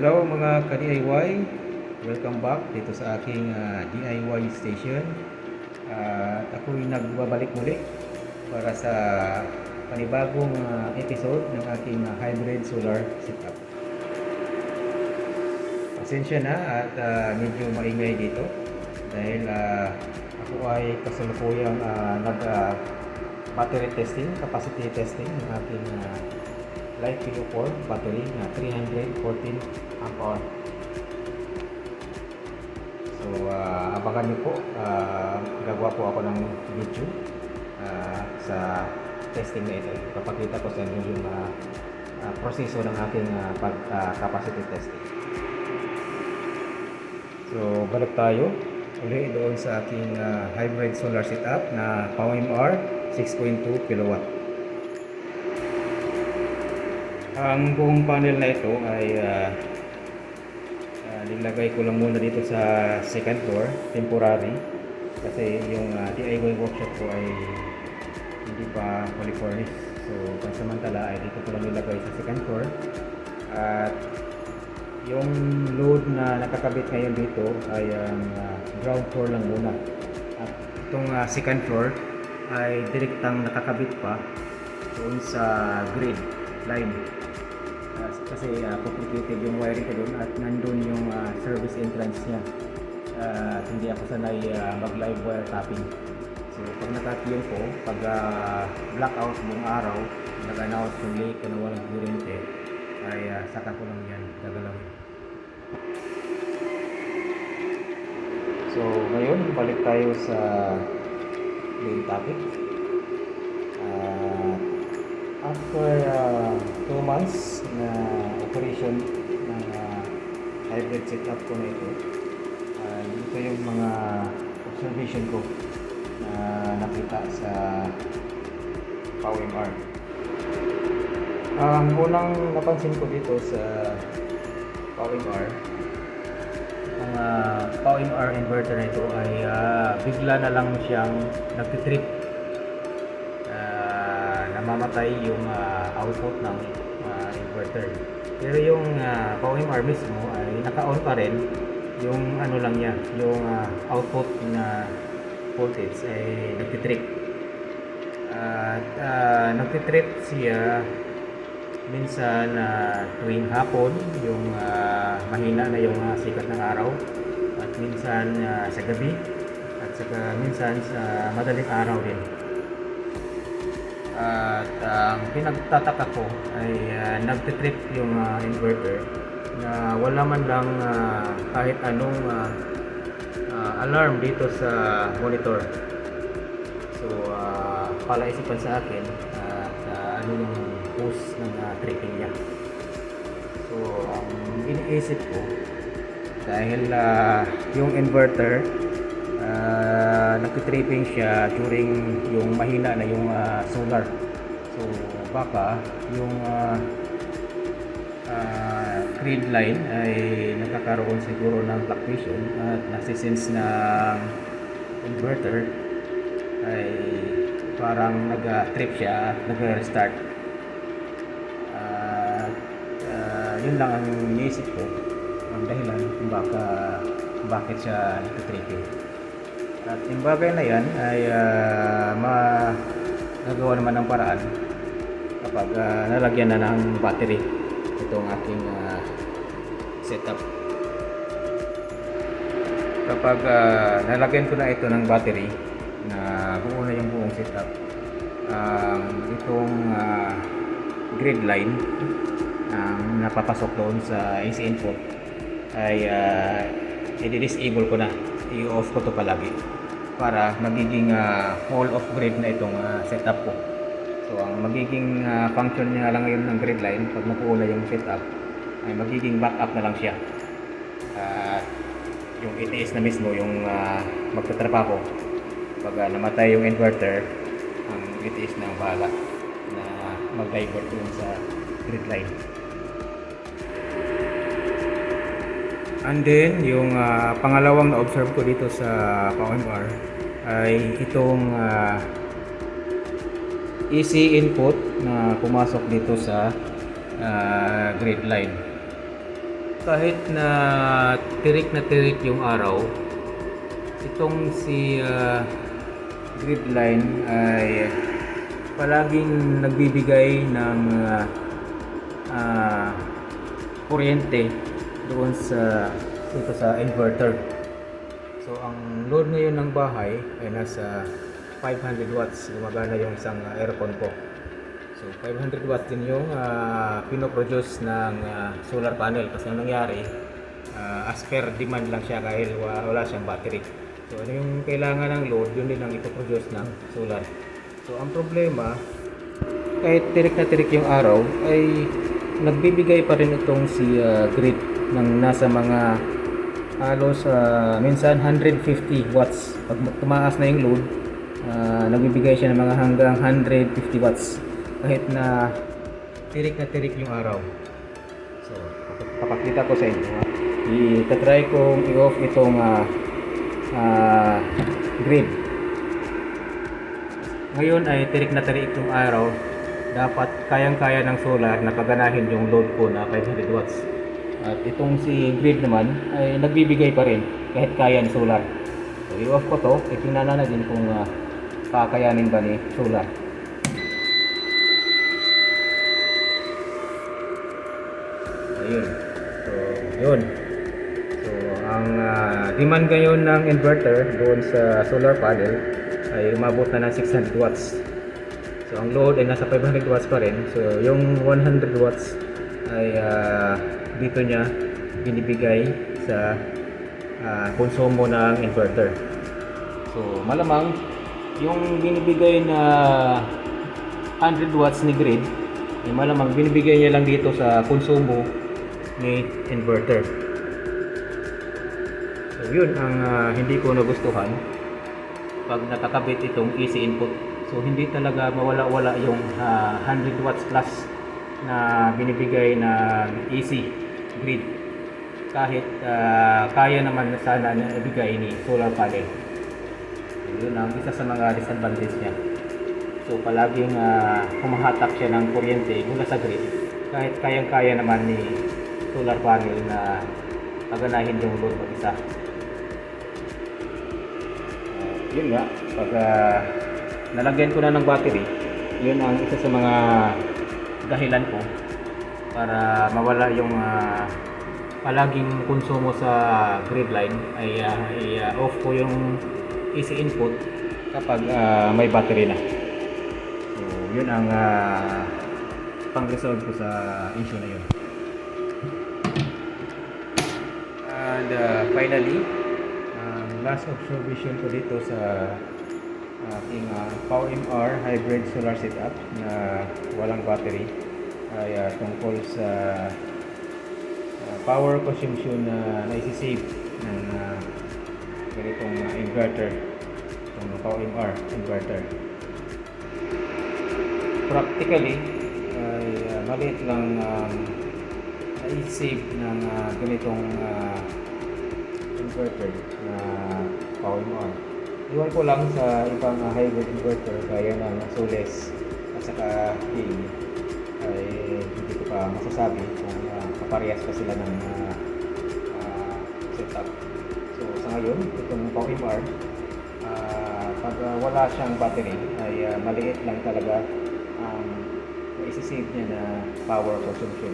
Hello mga ka-DIY, welcome back dito sa aking DIY station. At ako'y nagbabalik muli para sa panibagong episode ng aking hybrid solar setup. Pasensya na at medyo maingay dito dahil ako ay kasalukuyang battery testing, capacity testing ng aking Life PO4 battery na 314 amp hour. So abangan nyo po, gagawa po ako ng video sa testing na ito. Papakita ko sa inyo yung proseso ng aking capacity testing. So balik tayo uli doon sa aking hybrid solar setup na PowerMR 6.2 kilowatt. Ang buong panel na ito ay nilagay ko lang muna dito sa second floor, temporary, kasi yung DIY workshop ko ay hindi pa fully furnished. So pansamantala ay dito ko lang nilagay sa second floor. At yung load na nakakabit ngayon dito ay ground floor lang muna. At itong second floor ay direktang nakakabit pa doon sa grid line. Kasi complicated yung wiring ko doon at nandun yung service entrance niya. Hindi ako sanay mag live wire tapping. So pag nakatiyon ko, pag blackout buong araw, nag-announce yung late na walang kuryente, ay saka ko lang yan gagalawin. So ngayon balik tayo sa main topic. After 2 months na operation ng hybrid setup ko na ito, ito yung mga observation ko na nakita sa PowerMR. Ang unang napansin ko dito sa PowerMR, ang PowerMR inverter na ito ay bigla na lang siyang nagtitrip. Namamatay yung output ng inverter. Pero yung PowerMR mismo ay naka-on pa rin. Yung ano lang niya, yung output na voltage ay nagtitrip. At nagtitrip siya minsan tuwing hapon, yung mahina na yung sikat ng araw, at minsan sa gabi, at saka minsan sa madaling araw din. At ang pinagtataka ko ay nagtitrip yung inverter na wala man lang kahit anong alarm dito sa monitor. So palaisipan sa akin ano yung cause ng tripping niya. So ang iniisip ko, dahil yung inverter nagtitripping siya during yung mahina na yung solar. So baka yung grid line ay nagkakaroon siguro ng fluctuation at nasisense ng inverter ay parang nag-trip siya at nag-restart. Yun lang ang iniisip ko, ang dahilan kung bakit siya nagtitripping. At yung bagay na yan ay magagawa naman ng paraan kapag nalagyan na ng battery itong aking setup. Kapag nalagyan ko na ito ng battery na buo na yung buong setup, itong grid line ang napapasok doon sa AC input ay i-disable ko na, i-off ko to palagi para magiging whole of grid na itong setup ko. So ang magiging function niya lang ngayon ng grid line pag napuo na yung setup ay magiging backup na lang siya. Yung ETS na mismo yung magtatrabaho pag namatay yung inverter, ang ETS na ang bahala na mag-divert dun sa grid line. And then, yung pangalawang na-observe ko dito sa PowerMR ay itong AC input na pumasok dito sa grid line. kahit na tirik yung araw, itong si grid line ay palaging nagbibigay ng kuryente doon dito sa inverter. So ang load ngayon ng bahay ay nasa 500 watts. Gumagana yung isang aircon ko. So 500 watts din yung pinoproduce ng solar panel, kasi ang nangyari as per demand lang siya dahil wala siyang battery. So ano yung kailangan ng load, yun din ang ipoproduce ng solar. So ang problema, kahit tirik na tirik yung araw, ay nagbibigay pa rin itong si grid ng nasa mga halos minsan 150 watts. Pag tumaas na yung load, nagbibigay siya ng mga hanggang 150 watts kahit na tirik yung araw. So papakita ko sa inyo. I-try kong i-off itong grid. Ngayon ay tirik na tirik yung araw, dapat kayang-kaya ng solar na paganahin yung load ko na 500 watts. At itong si grid naman ay nagbibigay pa rin kahit kaya ni solar. So i-off ko to, tingnan na din kung kakayanin ba ni solar. Ayun. So yun. So ang demand ngayon ng inverter doon sa solar panel ay umabot na ng 600 watts. So ang load ay nasa 500 watts pa rin. So yung 100 watts ay dito niya binibigay sa konsumo ng inverter. So malamang yung binibigay na 100 watts ni grid, ay malamang binibigay niya lang dito sa konsumo ni inverter. So yun ang hindi ko nagustuhan pag nakakabit itong AC input. So hindi talaga mawala-wala yung 100 watts plus na binibigay na AC grid, kahit kaya naman sana na ibigay ni solar panel. So, yun ang isa sa mga disadvantage niya. So palaging humahatak siya ng kuryente mula sa grid kahit kayang-kaya naman ni solar panel na paganahin yung load mag-isa. Yun nga, pag nalagyan ko na ng battery, yun ang isa sa mga dahilan ko para mawala yung palaging konsumo sa grid line. Ay off ko yung AC input kapag may battery na. So yun ang pang-resolve ko sa issue na yun. And finally, last observation ko dito sa aking PowerMR hybrid solar setup na walang battery ay tungkol sa power consumption na naisisave ng ganitong inverter, itong PowerMR inverter. Practically ay maliit lang naisave ng ganitong inverter na PowerMR. Iwan ko lang sa ibang hybrid inverter gaya ng Soles at saka King ay hindi ko pa masasabi kung kaparehas pa sila ng setup. So sa ngayon, itong PowerMR, pag wala siyang battery ay maliit lang talaga ang maisisave niya na power consumption.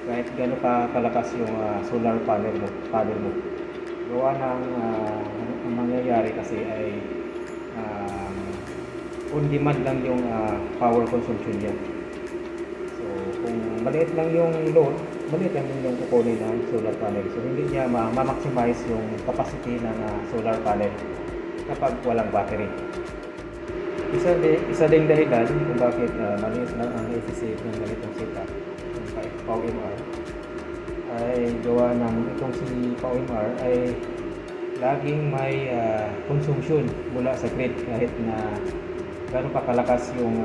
Kahit gano'n pa kalakas yung solar panel mo, gawa ng ang mangyayari kasi ay on demand lang yung power consumption niya. So kung maliit lang yung load, maliit lang yung kukunin ng solar panel. So hindi niya ma-maximize yung capacity ng solar panel kapag walang battery. Isa ding dahilan kung bakit maliit lang ang i-save ng ganitong setup ng PowerMR ay gawa ng itong si PowerMR ay laging may consumption mula sa grid kahit na gano'n pa kalakas yung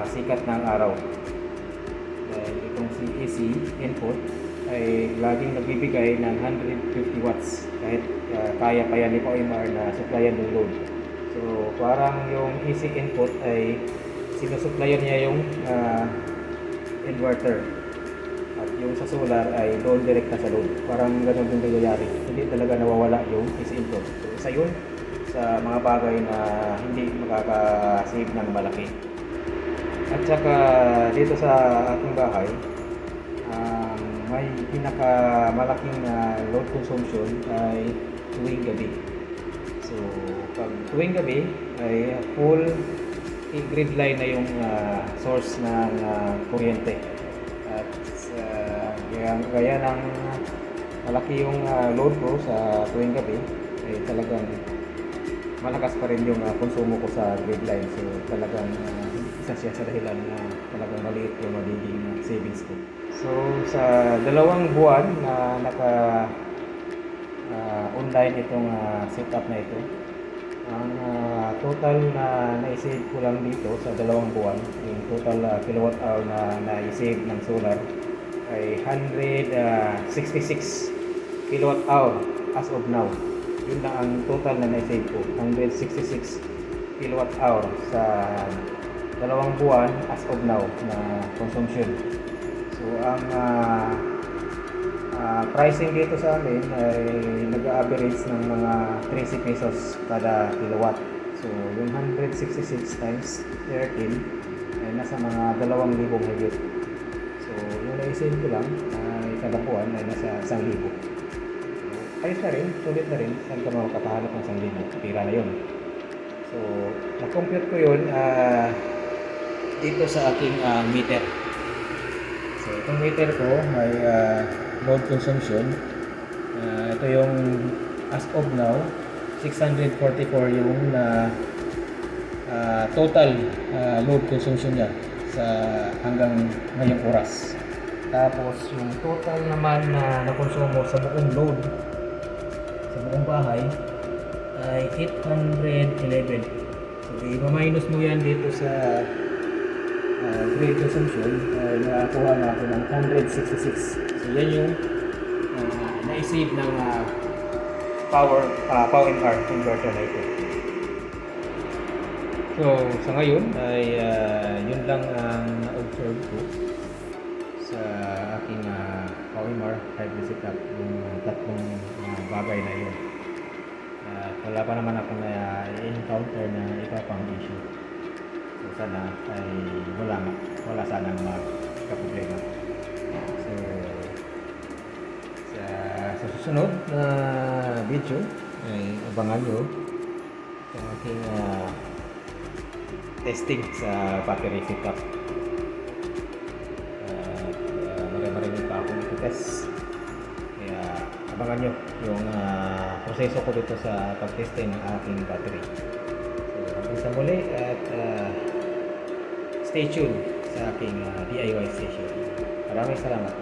sikat ng araw. Dahil itong si AC input ay laging nagbibigay ng 150 watts kahit kaya pa yan ni PowerMR na supplyan ng load. So parang yung AC input ay sinusuplayan niya yung inverter. At yung sa solar ay doon direkta sa load. Parang ganun yung nangyayari. Hindi talaga nawawala yung AC input. So isa yun sa mga bagay na hindi makaka-save ng malaki. At saka dito sa ating bahay, may pinakamalaking load consumption ay tuwing gabi. So pag tuwing gabi ay full grid line na yung source ng kuryente. At gaya ng malaki yung load ko sa tuwing gabi ay talagang malakas pa rin yung konsumo ko sa grid line. So talagang isa siya sa dahilan na talagang maliit yung magiging savings ko. So sa 2 buwan na naka online itong setup na ito, ang total na na-save ko lang dito sa 2 buwan, yung total kilowatt hour na na-save ng solar ay 166 kilowatt hour as of now. Yun lang ang total na na-save ko, 166 kilowatt hour sa 2 buwan as of now na consumption. So ang pricing dito sa amin ay nag-average ng mga 30 pesos kada kilowatt. So yung 166 times 13 ay nasa mga 2,000 higit. So yung na-save ko lang ay kada buwan ay nasa 1,000. Ayos na rin, sulit na rin. Saan ka makakahanap ng 1,000? Pira na yun. So na-compute ko yun dito sa aking meter. So itong meter ko ay load consumption. Ito yung as of now 644 yung total load consumption niya sa hanggang ngayong oras. Tapos yung total naman na nakonsumo sa buong load sa buong bahay ay 811. So i-minus mo yan dito sa grid consumption ay nakakuha na ako ng 166. So yan yung na-save ng power inverter na ito. So sa ngayon ay yun lang ang na-observe ko sa aking Powemar hybrid setup, yung tatlong bagay na yun. Wala pa naman ako na encounter na iba pang issue. So sana ay wala sanang magka-problema. So sa susunod na video ay abangan nyo ang aking testing sa battery setup. Marinig pa akong ito-test. Kaya abangan nyo yung proseso ko dito sa pag-testing ng aking battery. So hanggang sa muli at stay tuned sa aking DIY station. Maraming salamat.